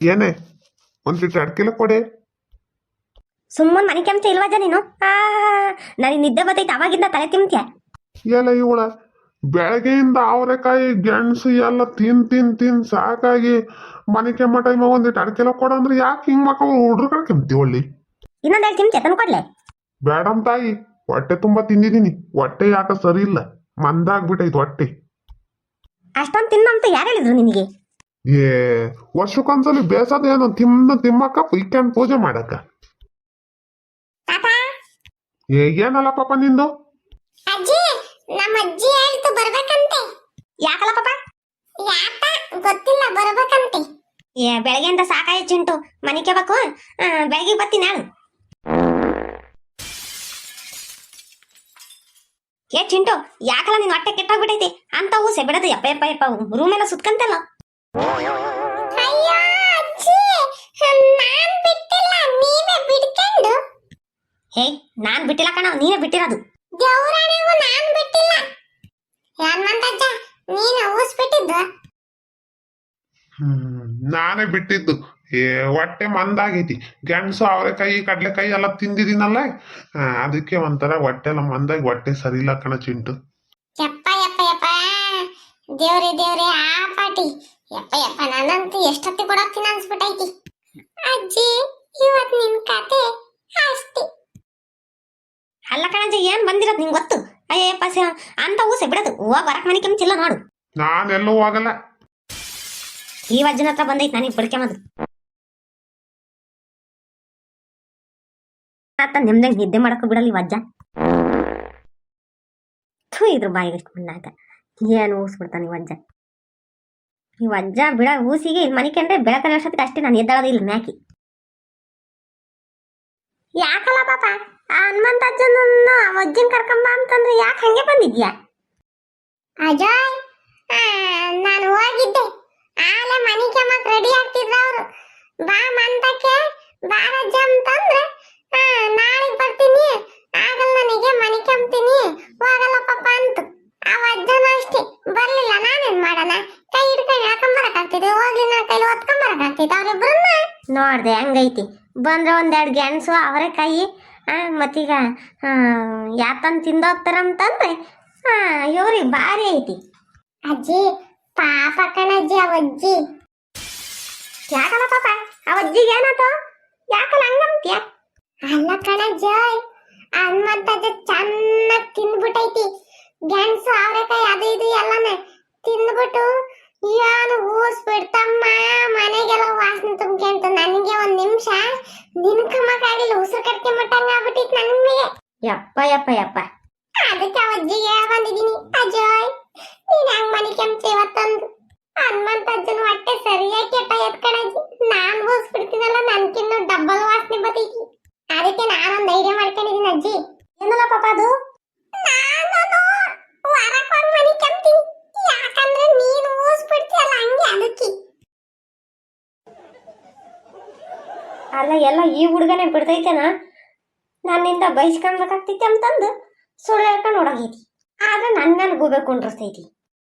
ಏನೇ ಒಂದ್ ಲೀಟರ್ ಅಡ್ಕೆಲ್ಲ ಕೊಡೆ. ಸುಮ್ಮನೆ ಮನೆ ಕೆಂಚ ಇಲ್ವಜ ನೀನು ನನಗೆ ನಿದ್ದೆ ಬರ್ತೈತೆ ಅವಾಗಿಂದ ತಲೆ ತಿಂತ್ಯ. ಎಲ್ಲ ಇವಳ ಬೆಳಗ್ಗೆಯಿಂದ ಅವರೆಕಾಯಿ ಗೆಣಸು ಎಲ್ಲ ತಿನ್ ಸಾಕಾಗಿ ಮನೆ ಕೆಮ್ಮ ಟೈಮ್ ಒಂದಿಟ್ಟು ಅಡ್ಕೆಲ್ಲ ಕೊಡ ಅಂದ್ರೆ ಯಾಕೆ ಹಿಂಗ್ ಮಕ್ಕ ಹುಡ್ರು ಕಡೆ ಕೆಮ್ತಿ ಒಳ್ಳಿ. ಇನ್ನೊಂದು ತಿಂತ್ಯ ತಂದು ಕೊಡ್ಲೆ. ಬೇಡಮ್ ತಾಯಿ, ಹೊಟ್ಟೆ ತುಂಬಾ ತಿಂದಿದ್ದೀನಿ. ಹೊಟ್ಟೆ ಯಾಕ ಸರಿ ಇಲ್ಲ, ಮಂದಾಗ್ಬಿಟ್ಟೈತೆ ಹೊಟ್ಟೆ. ಅಷ್ಟೊಂದು ತಿನ್ನಂತ ಯಾರು ಹೇಳಿದ್ರು ನಿನಗೆ? ಏ ವರ್ಷಕ್ಕೊಂದ್ಸಲಿ ಬೇಸದ ಏನೋ ತಿಮ್ಮಕ್ಕ ಇಕ್ಕಾನ್ ಪೂಜೆ ಮಾಡಕ್ಕ. ಏನಲ್ಲ ಪಾಪ ನಿಂದು? ಅಜ್ಜಿ, ನಮ್ಮ ಅಜ್ಜಿ ಹೇಳ್ತು ಬರ್ಬೇಕಂತೆ. ಯಾಕಲ್ಲ ಪಾಪ? ಯಾಕ ಗೊತ್ತಿಲ್ಲ, ಬರ್ಬೇಕಂತೆ. ಬೆಳಗ್ಗೆಯಿಂದ ಸಾಕಾಯ್ತು ಚಿಂಟು, ಮನೆ ಕೆಬೇಕು. ಬೆಳಗ್ಗೆ ಬರ್ತೀನಿ ನಾನು. ಏ ಚಿಂಟು, ಯಾಕಲ್ಲ ನಿನ್ ಹೊಟ್ಟೆ ಕೆಟ್ಟೋಗ್ಬಿಟ್ಟೈತಿ ಅಂತ ಊಸೆ ಬಿಡದು. ಯಪ್ಪ ಯಪ್ಪ ಯಪ್ಪ ರೂಮ್ ಎಲ್ಲ ಸುತ್ಕಂತಲ್ಲ. ಅಯ್ಯೋ ಅಜ್ಜಿ, ನಾನ್ ಬಿಟ್ಟಿಲ್ಲ, ನೀವೇ ಬಿಡ್ಕೊಂಡು. ಹೇ, ನಾನ್ ಬಿಟ್ಟಿಲ್ಲ ಕಣ, ನೀನೇ ಬಿಟ್ಟಿರೋದು. ದೇವರಾಣಿಗೂ ನಾನ್ ಬಿಟ್ಟಿಲ್ಲ. ಹನುಮಂತಜ್ಜ, ನೀನು ಊಸ್ಬಿಟ್ಟಿದ್ದ? ನಾನೇ ಬಿಟ್ಟಿದ್ದು. ಹೊಟ್ಟೆ ಮಂದಾಗೈತಿ. ಗೆಣಸು ಅವರೆಕಾಯಿ ಕಡ್ಲೆಕಾಯಿ ಎಲ್ಲ ತಿಂದಿದ್ದೀನಲ್ಲ, ಅದಕ್ಕೆ ಒಂಥರ ಹೊಟ್ಟೆ ಎಲ್ಲ ಮಂದಾಗಿ ಹೊಟ್ಟೆ ಸರಿ ಇಲ್ಲ ಕಣ ಚಿಂಟು. ಯಪ್ಪ ಯಪ್ಪ ಯಪ್ಪ, ದೇವ್ರೆ ಆ ಪಾಟಿ. ಯಪ್ಪ ಯಪ್ಪ, ನಾನಂತೂ ಎಷ್ಟೊತ್ತಿ ಕೊಡೋಕ್ತಿನ ಅನ್ಸ್ಬಿಟ್ಟೈತಿ. ಅಜ್ಜಿ, ಇವತ್ ನಿನ್ ಕತೆ ಅಷ್ಟೇ. ಅಲ್ಲ ಕಣಜ್ಜ, ಏನ್ ಬಂದಿರೋದು ನಿಂಗೆ ಗೊತ್ತು? ಅಯ್ಯಪ್ಪ ಅಂತ ಊಸೆ ಬಿಡದು. ಹೋಗ್ ಬರಕ್ ಮನೆ ಕೆಂಚಿಲ್ಲ ನೋಡು. ನಾನೆಲ್ಲೂ ಹೋಗಲ್ಲ. ಈ ವಜ್ಜನ ಹತ್ರ ಬಂದೈತಿ ನನಗೆ ಬಿಡ್ಕೆಮದು. ನಿಮ್ದಂಗೆ ನಿದ್ದೆ ಮಾಡಕ್ಕೂ ಬಿಡಲ್ಲ ಈ ವಜ್ಜ. ಇದ್ರ ಬಾಯಿಗೆ ಇಟ್ಕೊಂಡಾಗ ಏನು ಊಸ್ಬಿಡ್ತಾನೆ ಈ ವಜ್ಜ. ಈ ವಜ್ಜ ಬಿಡ ಊಸಿಗೆ ಇಲ್ಲಿ ಮನೆ ಕಂಡ್ರೆ ಬೆಳಕನ ಅಷ್ಟೊತ್ತಿಗೆ ಅಷ್ಟೇ ನಾನು ಎದ್ದಾಳೋದು ಇಲ್ಲ ಮ್ಯಾಕಿ. ಯಾಕಲ್ಲ ಪಾಪ ಆ ಹನುಮಂತ ಅಜ್ಜನ ವಜ್ಜನ್ ಕರ್ಕೊಂಬ ಅಂತಂದ್ರೆ ಯಾಕೆ ಹಂಗೆ ಬಂದಿದ್ಯಾ? ಅಜಯ್, ನಾನು ಹೋಗಿದ್ದೆ. ಆಲೆ ಮನಿ ಕೆಮ್ಮಕ್ ರೆಡಿ ಆಗ್ತಿದ್ರ ಅವ್ರು. ಬಾ ಮಂತಕ್ಕೆ ಬಾರಜ್ಜ ಅಂತಂದ್ರೆ ನಾಳೆಗ್ ಬರ್ತೀನಿ, ಆಗಲ್ಲ ನನಗೆ ಮನಿ ಕೆಮ್ತೀನಿ, ಹೋಗಲ್ಲ ಪಾಪ ಅಂತ. ಆ ವಜ್ಜನ ಅಷ್ಟೇ ಬರ್ಲಿಲ್ಲ. ನಾನೇನ್ ಮಾಡೋಣ? ಕೈ ಹಿಡ್ಕೊಂಡು ಹಾಕೊಂಬರಕ್ಕಾಗ್ತಿದೆ, ಹೋಗ್ಲಿ ನನ್ನ ಕೈಲಿ ಹೊತ್ಕೊಂಬರಕ್ಕಾಗ್ತೈತೆ ಅವ್ರಿಬ್ರನ್ನ? ನೋಡ್ದೆ ಹಂಗೈತಿ. ಬಂದ್ರೆ ಒಂದೆರಡು ಗೆಣಸು ಅವರೆಕಾಯಿ ಮತ್ತೀಗ ಯಾತನ್ ತಿಂದೋಗ್ತಾರಂತಂದ್ರೆ ಇವ್ರಿಗೆ ಭಾರಿ ಐತಿ. ಅಜ್ಜಿ ಪಾಪ ಕಣಜ್ಜಿ, ಅವಜ್ಜಿ. ಯಾಕಲ್ಲ ಪಾಪ ಅವಜ್ಜಿಗೆ ಏನಾತ? ಯಾಕಲ್ಲ ಹಂಗಂತ್ಯ? ಅಲ್ಲ ಕಣಜ್ಜಯ್, ಹನುಮಂತಜ್ಜ ಚೆನ್ನಾಗಿ ತಿಂದ್ಬಿಟ್ಟೈತಿ. ಗೆಣಸು ಅವರೆಕಾಯಿ ಅದು ಇದು ಎಲ್ಲಾನ ತಿಂದ್ಬಿಟ್ಟು ಏನು ಊಸ್ ಬಿಡ್ತಮ್ಮ, ಮನೆಗೆಲ್ಲ ವಾಸನೆ ತುಂಬ್ಕೊಂತ. ನನಗೆ ಒಂದ್ ನಿಮಿಷ ನಿನ್ಕಮ್ಮಕ್ಕಾಗಿಲ್ಲ, ಉಸಿರು ಕಟ್ಕೆ ಮಟ್ಟಂಗ ಆಗ್ಬಿಟ್ಟಿತ್ತು ನನಗೆ. ಯಪ್ಪ ಯಪ್ಪ ಯಪ್ಪ, ಅದಕ್ಕೆ ಅವಜ್ಜಿಗೆ ಬಂದಿದ್ದೀನಿ. ಅಜಯ್, ನೀನ್ ಹಂಗ್ ಮನೆ ಕೆಂಚ ಇವತ್ತಂದು ಹನುಮಂತಜ್ಜನ ಹೊಟ್ಟೆ ಸರಿಯಾಗಿ ಕೆಟ್ಟ ಎತ್ಕಣಜ್ಜಿ. ನಾನ್ ಊಸ್ ಬಿಡ್ತೀನಲ್ಲ, ನನ್ಕಿನ್ನು ಡಬ್ಬಲ್ ವಾಸನೆ ಬರ್ತೈತಿ. ಅದಕ್ಕೆ ನಾನೊಂದು ಐಡಿಯಾ ಮಾಡ್ಕೊಂಡಿದ್ದೀನಿ ಅಜ್ಜಿ. ಏನಲ್ಲ ಪಾಪ ಅದು? ನಾನು ಹೊರಕ್ ಹೋಗಿ ಮನೆ ಕೆಮ್ತೀನಿ, ಯಾಕಂದ್ರೆ ನೀನು ಊಸ್ ಬಿಡ್ತೀಯಲ್ಲ ಹಂಗೆ, ಅದಕ್ಕೆ. ಅಲ್ಲ ಎಲ್ಲ ಈ ಹುಡುಗನೇ ಬಿಡ್ತೈತೆನಾ? ನನ್ನಿಂದ ಬೈಸ್ಕೊಳ್ಬೇಕಾಗ್ತೈತಿ ಅಂತಂದು ಸುಳ್ಳು ಹೇಳ್ಕೊಂಡು ಹೊಡಗೈತಿ. ಆದ್ರೆ ನನ್ನ ಮೇಲೆ ಗೂಬೇಕು ಅನ್ರಸ್ತೈತಿ.